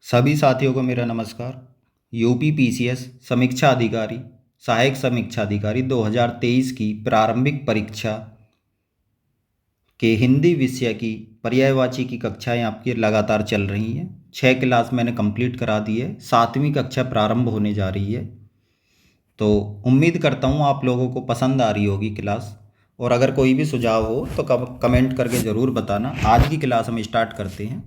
सभी साथियों को मेरा नमस्कार। यूपी पीसीएस समीक्षा अधिकारी सहायक समीक्षा अधिकारी 2023 की प्रारंभिक परीक्षा के हिंदी विषय की पर्यायवाची की कक्षाएं आपकी लगातार चल रही हैं। 6 क्लास मैंने कंप्लीट करा दी है, 7वीं कक्षा प्रारंभ होने जा रही है। तो उम्मीद करता हूँ आप लोगों को पसंद आ रही होगी क्लास। और अगर कोई भी सुझाव हो तो कमेंट करके ज़रूर बताना। आज की क्लास हम स्टार्ट करते हैं।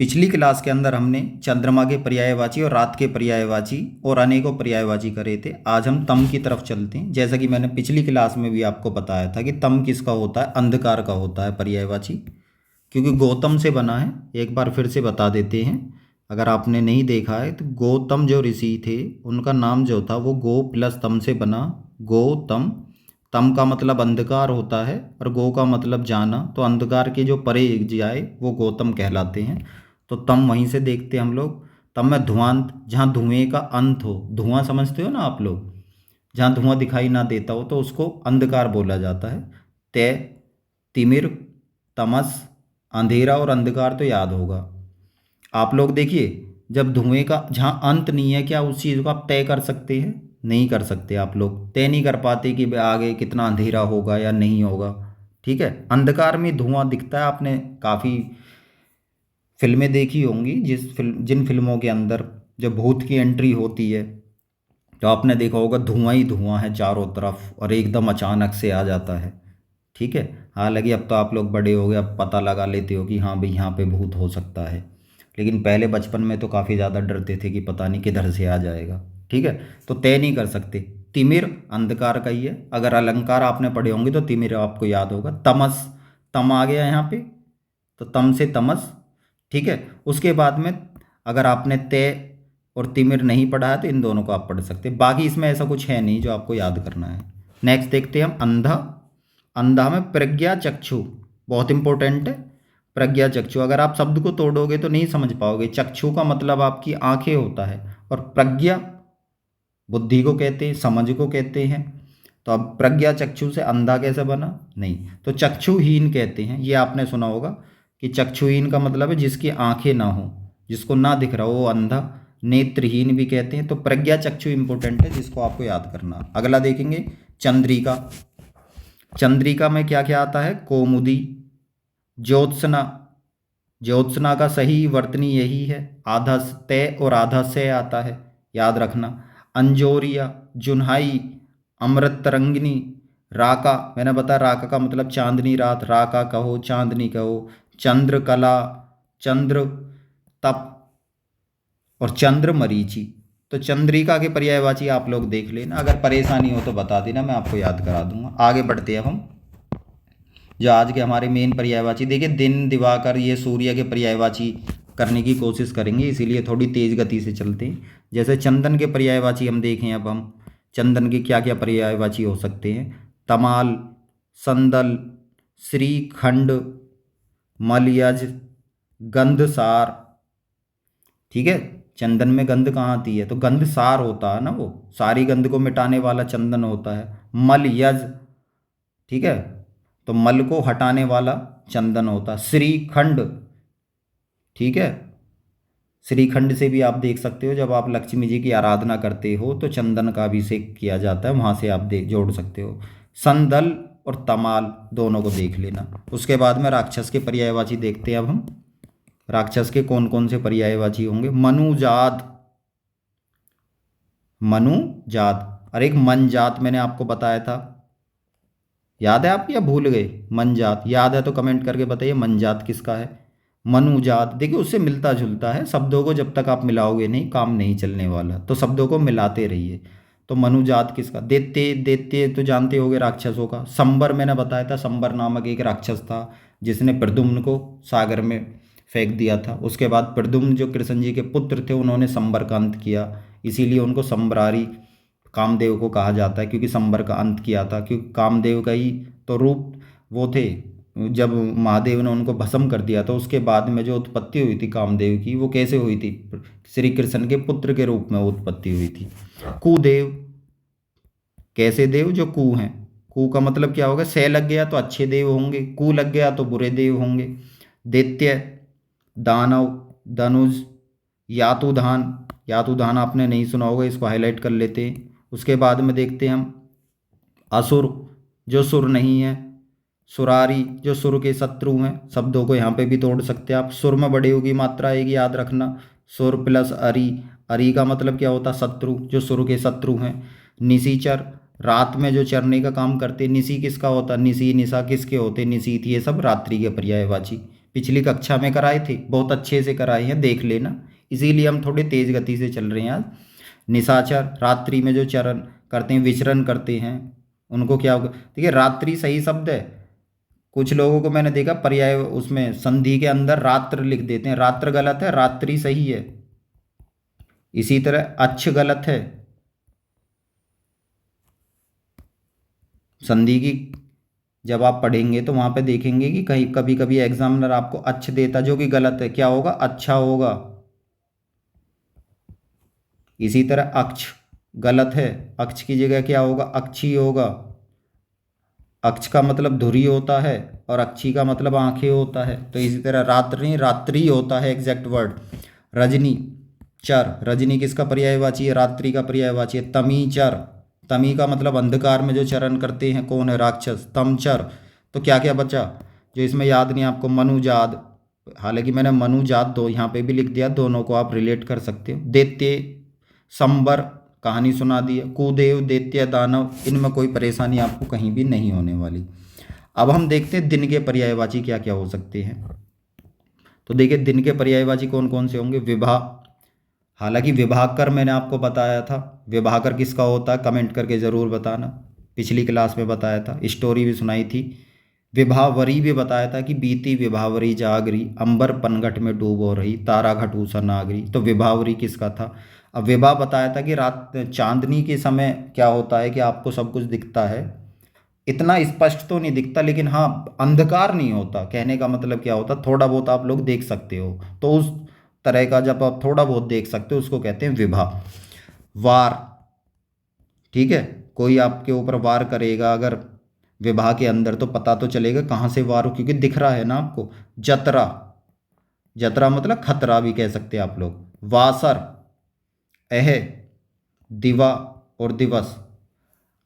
पिछली क्लास के अंदर हमने चंद्रमा के पर्यायवाची और रात के पर्यायवाची और अनेकों पर्यायवाची करे थे। आज हम तम की तरफ चलते हैं। जैसा कि मैंने पिछली क्लास में भी आपको बताया था कि तम किसका होता है, अंधकार का होता है पर्यायवाची, क्योंकि गौतम से बना है। एक बार फिर से बता देते हैं, अगर आपने नहीं देखा है तो गौतम जो ऋषि थे उनका नाम जो था वो गो प्लस तम से बना, गौतम। तम का मतलब अंधकार होता है और गो का मतलब जाना, तो अंधकार के जो परे जाए वो गौतम कहलाते हैं। तो तम वहीं से देखते हैं हम लोग। तम में धुआंत, जहाँ धुएं का अंत हो, धुआं समझते हो ना आप लोग, जहाँ धुआं दिखाई ना देता हो तो उसको अंधकार बोला जाता है। तय, तिमिर, तमस, अंधेरा और अंधकार तो याद होगा आप लोग। देखिए, जब धुएं का जहाँ अंत नहीं है, क्या उस चीज़ को आप तय कर सकते हैं? नहीं कर सकते। आप लोग तय नहीं कर पाते कि भाई आगे कितना अंधेरा होगा या नहीं होगा। ठीक है, अंधकार में धुआं दिखता है। आपने काफ़ी फिल्में देखी होंगी, जिन फिल्मों के अंदर जब भूत की एंट्री होती है तो आपने देखा होगा धुआं ही धुआं है चारों तरफ और एकदम अचानक से आ जाता है। ठीक है, हालांकि अब तो आप लोग बड़े हो गए, अब पता लगा लेते हो कि हाँ भाई यहाँ पे भूत हो सकता है। लेकिन पहले बचपन में तो काफ़ी ज़्यादा डरते थे कि पता नहीं किधर से आ जाएगा। ठीक है, तो तय नहीं कर सकते। तिमिर अंधकार का ही है। अगर अलंकार आपने पढ़े होंगे तो तिमिर आपको याद होगा। तमस, तम आ गया यहाँ पे, तो तम से तमस। ठीक है, उसके बाद में अगर आपने तय और तिमिर नहीं पढ़ा है तो इन दोनों को आप पढ़ सकते हैं। बाकी इसमें ऐसा कुछ है नहीं जो आपको याद करना है। नेक्स्ट देखते हैं हम अंधा। अंधा में प्रज्ञा चक्षु बहुत इंपॉर्टेंट है। प्रज्ञा चक्षु, अगर आप शब्द को तोड़ोगे तो नहीं समझ पाओगे। चक्षु का मतलब आपकी आंखें होता है और प्रज्ञा बुद्धि को कहते हैं, समझ को कहते हैं। तो अब प्रज्ञा चक्षु से अंधा कैसे बना? नहीं, तो चक्षुहीन कहते हैं। ये आपने सुना होगा कि चक्षुहीन का मतलब है जिसकी आंखें ना हो, जिसको ना दिख रहा हो, वो अंधा। नेत्रहीन भी कहते हैं। तो प्रज्ञा चक्षु इंपॉर्टेंट है, जिसको आपको याद करना। अगला देखेंगे चंद्रिका। चंद्रिका में क्या क्या आता है? कौमुदी, ज्योत्सना। ज्योत्सना का सही वर्तनी यही है, आधा तय और आधा से आता है, याद रखना। अंजोरिया, जुन्हाई, अमृत तरंगिनी, राका। मैंने बताया राका का मतलब चांदनी रात, राका कहो, चांदनी कहो। चंद्रकला, चंद्र तप और चंद्र मरीचि। तो चंद्रिका के पर्यायवाची आप लोग देख लेना। अगर परेशानी हो तो बता देना, मैं आपको याद करा दूंगा। आगे बढ़ते हैं हम। जो आज के हमारे मेन पर्यायवाची, देखिए दिन, दिवाकर, ये सूर्य के पर्यायवाची करने की कोशिश करेंगे, इसीलिए थोड़ी तेज गति से चलते हैं। जैसे चंदन के पर्यायवाची हम देखें। अब हम चंदन के क्या क्या पर्यायवाची हो सकते हैं? तमाल, संदल, श्रीखंड, मलयज, गंधसार। ठीक है, चंदन में गंध कहाँ आती है? तो गंध सार होता है ना, वो सारी गंध को मिटाने वाला चंदन होता है। मलयज, ठीक है, तो मल को हटाने वाला चंदन होता है। श्रीखंड, ठीक है, श्रीखंड से भी आप देख सकते हो, जब आप लक्ष्मी जी की आराधना करते हो तो चंदन का अभिषेक किया जाता है, वहाँ से आप देख जोड़ सकते हो। संदल और तमाल दोनों को देख लेना। उसके बाद में राक्षस के पर्यायवाची देखते हैं। अब हम राक्षस के कौन कौन से पर्यायवाची होंगे? मनुजात, मनुजात। और एक मनजात मैंने आपको बताया था, याद है आपको या भूल गए? मनजात याद है तो कमेंट करके बताइए मनजात किसका है। मनुजात, देखिए उससे मिलता जुलता है। शब्दों को जब तक आप मिलाओगे नहीं, काम नहीं चलने वाला, तो शब्दों को मिलाते रहिए। तो मनुजात किसका? दैत्य, दैत्य तो जानते होगे राक्षसों का। संबर मैंने बताया था, संबर नामक एक राक्षस था जिसने प्रद्युम्न को सागर में फेंक दिया था। उसके बाद प्रद्युम्न जो कृष्ण जी के पुत्र थे, उन्होंने संबर का अंत किया, इसीलिए उनको संबरारी कामदेव को कहा जाता है, क्योंकि संबर का अंत किया था। क्योंकि कामदेव का ही तो रूप वो थे। जब महादेव ने उनको भस्म कर दिया था, उसके बाद में जो उत्पत्ति हुई थी कामदेव की, वो कैसे हुई थी? श्री कृष्ण के पुत्र के रूप में उत्पत्ति हुई थी। कुदेव, कैसे देव? जो कु हैं। कु का मतलब क्या होगा? सह लग गया तो अच्छे देव होंगे, कु लग गया तो बुरे देव होंगे। दैत्य, दानव, धनुष, यातुधान, यातुधान आपने नहीं सुना होगा, इसको हाईलाइट कर लेते हैं। उसके बाद में देखते हैं हम असुर, जो सुर नहीं है, सुरारी, जो सुर के शत्रु हैं। शब्दों को यहाँ पे भी तोड़ सकते हैं आप। सुर में बड़ी होगी मात्रा आएगी, याद रखना, सुर प्लस अरी, अरी का मतलब क्या होता है, शत्रु, जो सुर के शत्रु हैं। निशीचर, रात में जो चरने का काम करते हैं। निशी किसका होता है, निशी निशा किसके होते, निशीथ, ये सब रात्रि के पर्यायवाची। पिछली कक्षा में कराए थे, बहुत अच्छे से कराए हैं, देख लेना, इसीलिए हम थोड़े तेज गति से चल रहे हैं आज। निशाचर, रात्रि में जो चरण करते हैं, विचरण करते हैं, उनको क्या होगा। देखिए रात्रि सही शब्द है, कुछ लोगों को मैंने देखा पर्याय उसमें संधि के अंदर रात्र लिख देते हैं, रात्र गलत है, रात्रि सही है। इसी तरह अच्छ गलत है, संधि की जब आप पढ़ेंगे तो वहां पे देखेंगे कि कहीं कभी कभी एग्जामिनर आपको अच्छ देता, जो कि गलत है, क्या होगा, अच्छा होगा। इसी तरह अक्ष गलत है, अक्ष की जगह क्या होगा, अक्षी होगा। अक्ष का मतलब धुरी होता है और अक्षी का मतलब आंखें होता है। तो इसी तरह रात्रि, रात्रि होता है एग्जैक्ट वर्ड। रजनी चर, रजनी किसका पर्यायवाची है, रात्रि का पर्यायवाची है। तमी चर, तमी का मतलब अंधकार में जो चरण करते हैं, कौन है, राक्षस। तमचर, तो क्या क्या बचा जो इसमें याद नहीं आपको, मनुजाद, हालांकि मैंने मनुजात दो यहाँ पे भी लिख दिया, दोनों को आप रिलेट कर सकते हो। दैत्य, संबर, कहानी सुना दी है। कुदेव, दैत्य, दानव, इनमें कोई परेशानी आपको कहीं भी नहीं होने वाली। अब हम देखते हैं दिन के पर्यायवाची क्या क्या हो सकते हैं। तो देखिए दिन के पर्यायवाची कौन कौन से होंगे। विभा, हालांकि विभाकर मैंने आपको बताया था, विभाकर किसका होता है, कमेंट करके ज़रूर बताना, पिछली क्लास में बताया था, स्टोरी भी सुनाई थी। विभावरी भी बताया था कि बीती विभावरी जागरी, अंबर पनघट में डूब हो रही, तारा घटूसा नागरी। तो विभावरी किसका था। अब विभा बताया था कि रात चांदनी के समय क्या होता है कि आपको सब कुछ दिखता है, इतना स्पष्ट तो नहीं दिखता, लेकिन हाँ अंधकार नहीं होता। कहने का मतलब क्या होता, थोड़ा बहुत आप लोग देख सकते हो, तो उस तरह का जब आप थोड़ा बहुत देख सकते हो उसको कहते हैं विभा। वार, ठीक है, कोई आपके ऊपर वार करेगा अगर विभा के अंदर, तो पता तो चलेगा कहाँ से वार हो, क्योंकि दिख रहा है ना आपको। जतरा, जतरा मतलब खतरा भी कह सकते हैं आप लोग। वासर, अह, दिवा और दिवस।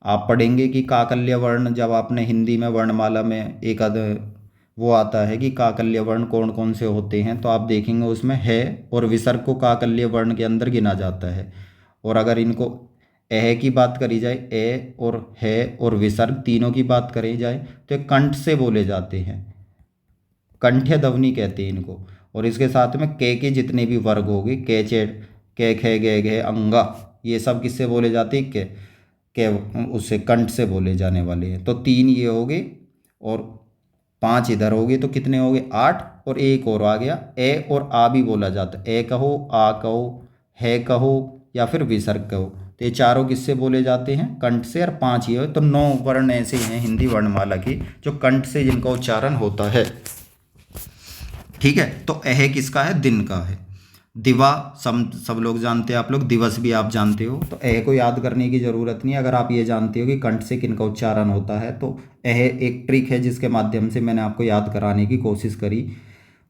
आप पढ़ेंगे कि काकल्य वर्ण, जब आपने हिंदी में वर्णमाला में एक वो आता है कि काकल्य वर्ण कौन कौन से होते हैं, तो आप देखेंगे उसमें है और विसर्ग को काकल्य वर्ण के अंदर गिना जाता है। और अगर इनको एह की बात करी जाए, ए और है और विसर्ग तीनों की बात करी जाए, तो ये कंठ से बोले जाते हैं, कंठ्य ध्वनि कहते हैं इनको। और इसके साथ में के जितने भी वर्ग हो गए, के चेट, के खे गे घे अंगा, ये सब किससे बोले जाते हैं, के उससे कंठ से बोले जाने वाले हैं। तो तीन ये हो गए और पांच इधर हो गए, तो कितने हो गए, आठ। और एक और आ गया, ए और आ भी बोला जाता है, ए कहो, आ कहो, है कहो या फिर विसर्ग कहो। तो ये चारों किससे बोले जाते हैं, कंठ से। और पांच ये हो, तो 9 वर्ण ऐसे हैं हिंदी वर्णमाला की जो कंठ से जिनका उच्चारण होता है, ठीक है। तो अह किसका है, दिन का है। दिवा सब लोग जानते हैं, आप लोग दिवस भी आप जानते हो, तो अह को याद करने की ज़रूरत नहीं। अगर आप ये जानते हो कि कंठ से किनका उच्चारण होता है, तो अह एक ट्रिक है जिसके माध्यम से मैंने आपको याद कराने की कोशिश करी।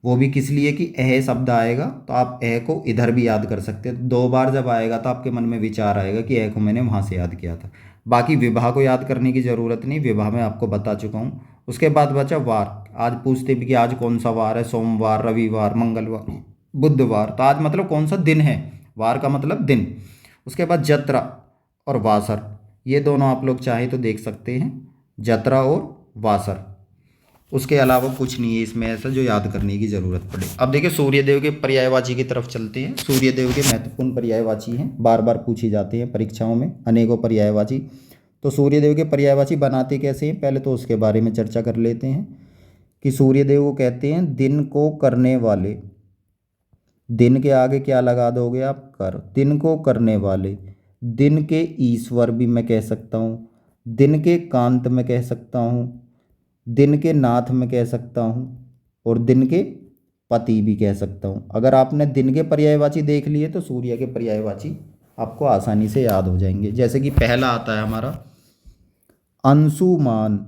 वो भी किस लिए कि अह शब्द आएगा तो आप अह को इधर भी याद कर सकते हैं। 2 बार जब आएगा तो आपके मन में विचार आएगा कि अह को मैंने वहाँ से याद किया था। बाकी विवाह को याद करने की ज़रूरत नहीं, विवाह में आपको बता चुका हूँ। उसके बाद बचा वार। आज पूछते भी कि आज कौन सा वार है, सोमवार, रविवार, मंगलवार, बुधवार। तो आज मतलब कौन सा दिन है, वार का मतलब दिन। उसके बाद जत्रा और वासर, ये दोनों आप लोग चाहे तो देख सकते हैं, जत्रा और वासर। उसके अलावा कुछ नहीं है इसमें ऐसा जो याद करने की ज़रूरत पड़े। अब देखिए सूर्यदेव के पर्यायवाची की तरफ चलते हैं। सूर्यदेव के महत्वपूर्ण पर्यायवाची हैं, बार बार पूछी जाते हैं परीक्षाओं में अनेकों पर्यायवाची। तो सूर्यदेव के पर्यायवाची बनाते कैसे हैं, पहले तो उसके बारे में चर्चा कर लेते हैं कि सूर्यदेव को कहते हैं दिन को करने वाले। दिन के आगे क्या लगा दोगे आप, कर। दिन को करने वाले, दिन के ईश्वर भी मैं कह सकता हूँ, दिन के कांत में कह सकता हूँ, दिन के नाथ में कह सकता हूँ, और दिन के पति भी कह सकता हूँ। अगर आपने दिन के पर्यायवाची देख लिए तो सूर्य के पर्यायवाची आपको आसानी से याद हो जाएंगे। जैसे कि पहला आता है हमारा अंशुमान।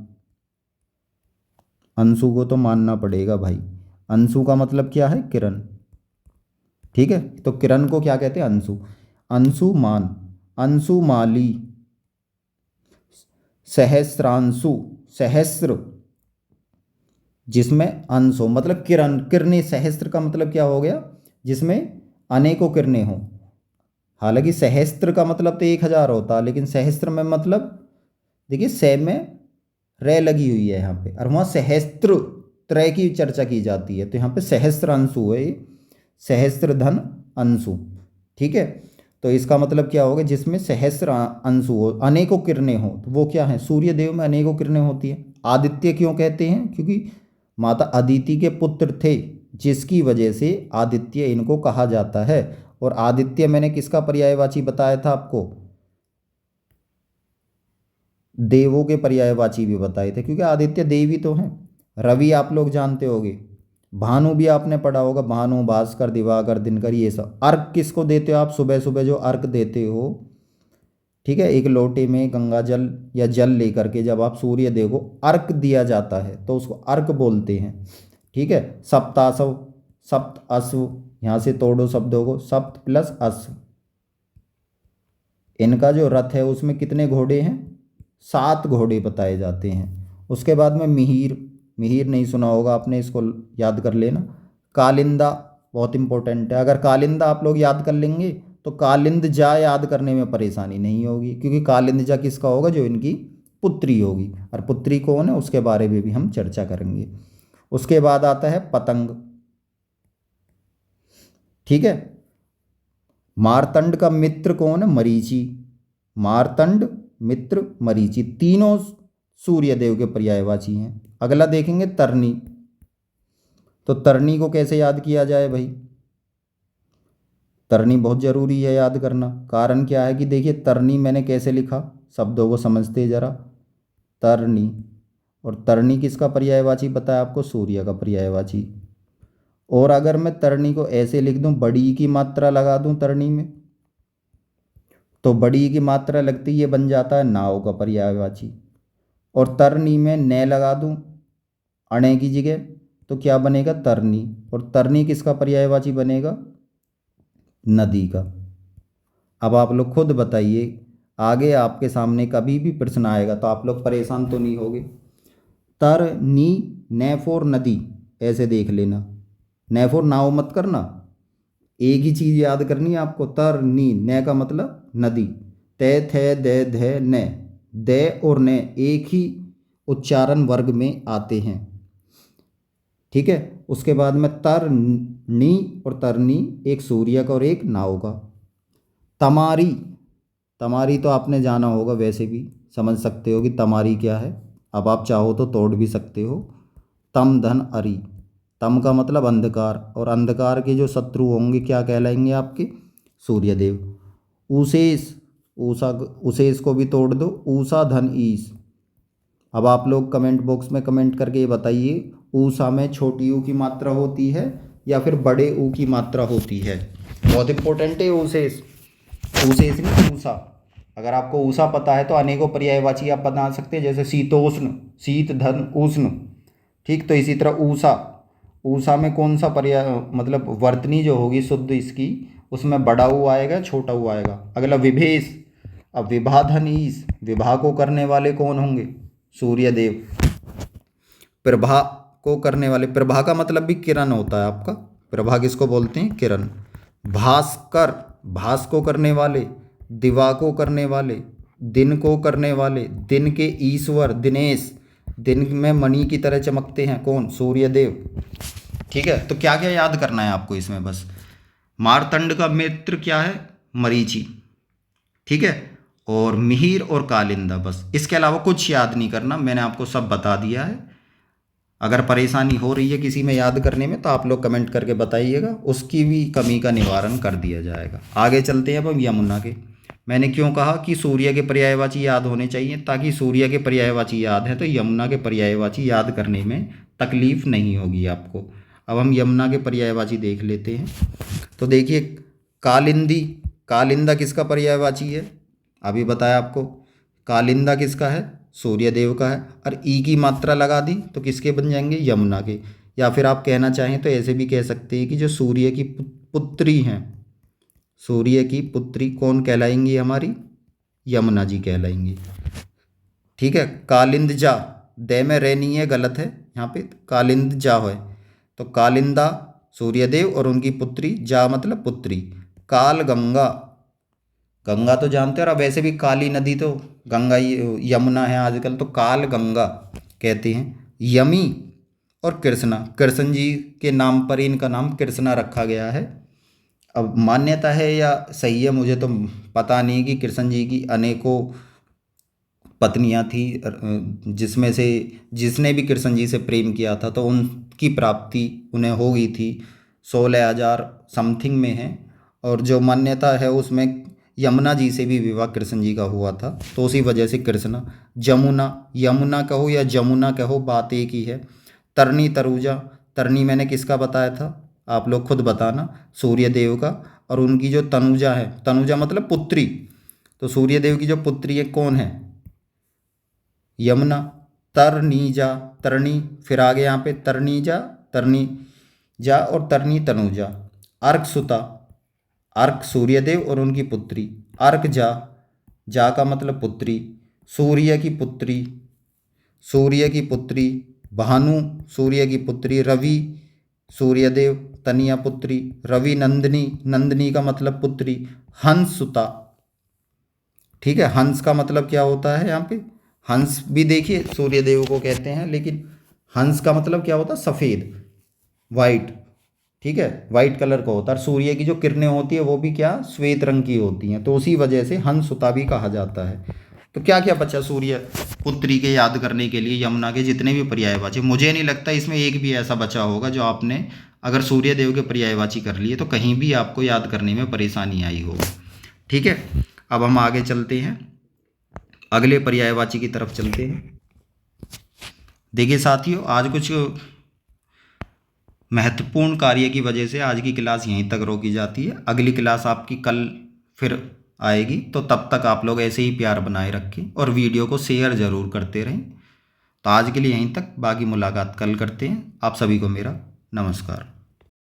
अंशु को तो मानना पड़ेगा भाई, अंशु का मतलब क्या है, किरण। ठीक है, तो किरण को क्या कहते हैं? अंशु। अंशुमान, अंशुमाली, सहस्रांशु, सहस्र जिसमें अंश हो, मतलब किरण, किरणें। सहस्त्र का मतलब क्या हो गया? जिसमें अनेकों किरणें हों। हालांकि सहस्त्र का मतलब तो 1000 होता, लेकिन सहस्त्र में मतलब देखिए सै में रे लगी हुई है यहाँ पे, और वहाँ सहस्त्र त्रय की चर्चा की जाती है, तो यहाँ पे सहस्त्र अंशु है ये, सहस्त्र धन अंशु। ठीक है, तो इसका मतलब क्या होगा? जिसमें सहस्त्र अंशु हो, अनेकों किरणें हो, तो वो क्या है? सूर्य देव में अनेकों किरणें होती हैं। आदित्य क्यों कहते हैं? क्योंकि माता अदिति के पुत्र थे, जिसकी वजह से आदित्य इनको कहा जाता है। और आदित्य मैंने किसका पर्यायवाची बताया था आपको? देवों के पर्यायवाची भी बताए थे, क्योंकि आदित्य देवी तो हैं। रवि आप लोग जानते होंगे, भानु भी आपने पढ़ा होगा, भानु, भास्कर, दिवाकर, दिनकर, ये सब। अर्घ किसको देते हो आप? सुबह सुबह जो अर्घ देते हो, ठीक है, एक लोटे में गंगा जल या जल लेकर के जब आप सूर्य देव को अर्घ दिया जाता है तो उसको अर्घ बोलते हैं। ठीक है, सप्तासव, सप्त अश्व, यहाँ से तोड़ो शब्दों को, सप्त प्लस अश्व, इनका जो रथ है उसमें कितने घोड़े हैं? 7 घोड़े बताए जाते हैं। उसके बाद में मिहिर, मिहिर नहीं सुना होगा आपने, इसको याद कर लेना। कालिंदा बहुत इंपॉर्टेंट है, अगर कालिंदा आप लोग याद कर लेंगे तो कालिंद जा याद करने में परेशानी नहीं होगी, क्योंकि कालिंद जा किसका होगा? जो इनकी पुत्री होगी, और पुत्री कौन है उसके बारे में भी हम चर्चा करेंगे। उसके बाद आता है पतंग। ठीक है, मारतंड का मित्र कौन है? मरीचि। मारतंड, मित्र, मरीचि, तीनों सूर्य देव के पर्यायवाची हैं। अगला देखेंगे तरनी। तो तरनी को कैसे याद किया जाए भाई? तरनी बहुत जरूरी है याद करना। कारण क्या है कि देखिए तरनी मैंने कैसे लिखा, शब्दों को समझते जरा। तरनी, और तरनी किसका पर्यायवाची बताया आपको? सूर्य का पर्यायवाची। और अगर मैं तरनी को ऐसे लिख दूं, बड़ी की मात्रा लगा दूं तरनी में, तो बड़ी की मात्रा लगती ये बन जाता है नाव का पर्यायवाची। और तरनी में न लगा दूं अणे की जगह, तो क्या बनेगा? तरनी। और तरनी किसका पर्यायवाची बनेगा? नदी का। अब आप लोग खुद बताइए, आगे आपके सामने कभी भी प्रश्न आएगा तो आप लोग परेशान तो नहीं होगे। तरनी, न फोर नदी, ऐसे देख लेना। न फोर नाव मत करना, एक ही चीज़ याद करनी है आपको। तरनी, न का मतलब नदी। तय, थे, दे, धे, न, दे और न एक ही उच्चारण वर्ग में आते हैं। ठीक है, उसके बाद में तरनी और तरनी, एक सूर्य का और एक नाव का। तमारी, तमारी तो आपने जाना होगा, वैसे भी समझ सकते हो कि तमारी क्या है। अब आप चाहो तो तोड़ भी सकते हो। तम धन अरी, तम का मतलब अंधकार, और अंधकार के जो शत्रु होंगे क्या कहलाएंगे आपके? सूर्यदेव। उशेष, ऊषा, उशेष को भी तोड़ दो, ऊषा धन ईश। अब आप लोग कमेंट बॉक्स में कमेंट करके ये बताइए, ऊषा में छोटी ऊ की मात्रा होती है या फिर बड़े ऊ की मात्रा होती है? बहुत इंपॉर्टेंट है उशेष, उशेष नहीं ऊषा। अगर आपको ऊषा पता है तो अनेकों पर्यायवाची आप बना सकते हैं, जैसे शीतोष्ण, शीत धन उष्ण। ठीक, तो इसी तरह ऊषा, ऊषा में कौन सा पर्याय, मतलब वर्तनी जो होगी शुद्ध इसकी, उसमें बड़ा ऊ आएगा, छोटा ऊ आएगा। अगला विभेष। अब विभा धन ईश, विभा को करने वाले कौन होंगे? सूर्यदेव। प्रभा को करने वाले, प्रभा का मतलब भी किरण होता है आपका, प्रभा किसको बोलते हैं? किरण। भास्कर, भास को करने वाले, दिवा को करने वाले, दिन को करने वाले, दिन के ईश्वर दिनेश, दिन में मणि की तरह चमकते हैं कौन? सूर्यदेव। ठीक है, तो क्या क्या याद करना है आपको इसमें? बस मारतंड का मित्र क्या है? मरीचि। ठीक है, और मिहिर और कालिंदा, बस। इसके अलावा कुछ याद नहीं करना, मैंने आपको सब बता दिया है। अगर परेशानी हो रही है किसी में याद करने में तो आप लोग कमेंट करके बताइएगा, उसकी भी कमी का निवारण कर दिया जाएगा। आगे चलते हैं अब हम यमुना के। मैंने क्यों कहा कि सूर्य के पर्यायवाची याद होने चाहिए? ताकि सूर्य के पर्यायवाची याद है तो यमुना के पर्यायवाची याद करने में तकलीफ नहीं होगी आपको। अब हम यमुना के पर्यायवाची देख लेते हैं। तो देखिए, कालिंदी, कालिंदा किसका पर्यायवाची है? अभी बताया आपको। कालिंदा किसका है? सूर्यदेव का है। और ई की मात्रा लगा दी तो किसके बन जाएंगे? यमुना के। या फिर आप कहना चाहें तो ऐसे भी कह सकते हैं कि जो सूर्य की पुत्री हैं। सूर्य की पुत्री कौन कहलाएंगी हमारी? यमुना जी कहलाएंगी। ठीक है। कालिंदजा, दे में रे नहीं है, गलत है, यहाँ पे कालिंदजा है। तो कालिंदा सूर्यदेव और उनकी पुत्री, जा मतलब पुत्री। काल गंगा, गंगा तो जानते हो, और वैसे भी काली नदी तो गंगा यमुना है आजकल, तो काल गंगा कहते हैं। यमी और कृष्णा, कृष्ण जी के नाम पर इनका नाम कृष्णा रखा गया है। अब मान्यता है या सही है मुझे तो पता नहीं कि कृष्ण जी की अनेकों पत्नियां थी, जिसमें से जिसने भी कृष्ण जी से प्रेम किया था तो उनकी प्राप्ति उन्हें हो गई थी। 16,000 समथिंग में है। और जो मान्यता है उसमें यमुना जी से भी विवाह कृष्ण जी का हुआ था, तो उसी वजह से कृष्णा। जमुना, यमुना कहो या जमुना कहो, बात एक ही है। तरनी तरुजा, तरनी मैंने किसका बताया था, आप लोग खुद बताना, सूर्यदेव का। और उनकी जो तनुजा है, तनुजा मतलब पुत्री, तो सूर्यदेव की जो पुत्री है कौन है? यमुना। तरनीजा, तरनी, फिर आगे यहाँ पे तरनीजा, तरनी जा और तरनी तनुजा। अर्क सुता, अर्क सूर्यदेव और उनकी पुत्री। अर्क जा, जा का मतलब पुत्री। सूर्य की पुत्री, सूर्य की पुत्री। भानु, सूर्य की पुत्री। रवि, सूर्यदेव, तनिया पुत्री। रवि नंदिनी, नंदिनी का मतलब पुत्री। हंस सुता, ठीक है, हंस का मतलब क्या होता है यहाँ पे? हंस भी देखिए सूर्यदेव को कहते हैं, लेकिन हंस का मतलब क्या होता है? सफ़ेद, वाइट, ठीक है, वाइट कलर का होता है। और सूर्य की जो किरणें होती है वो भी क्या, श्वेत रंग की होती हैं, तो उसी वजह से हंस सुता भी कहा जाता है। तो क्या क्या बचा सूर्य पुत्री के याद करने के लिए? यमुना के जितने भी पर्यायवाची, मुझे नहीं लगता इसमें एक भी ऐसा बचा होगा जो आपने अगर सूर्यदेव के पर्यायवाची कर लिए तो कहीं भी आपको याद करने में परेशानी आई होगी। ठीक है, अब हम आगे चलते हैं, अगले पर्यायवाची की तरफ चलते हैं। देखिए साथियों, आज कुछ महत्वपूर्ण कार्य की वजह से आज की क्लास यहीं तक रोकी जाती है। अगली क्लास आपकी कल फिर आएगी, तो तब तक आप लोग ऐसे ही प्यार बनाए रखें और वीडियो को शेयर ज़रूर करते रहें। तो आज के लिए यहीं तक, बाकी मुलाकात कल करते हैं। आप सभी को मेरा नमस्कार।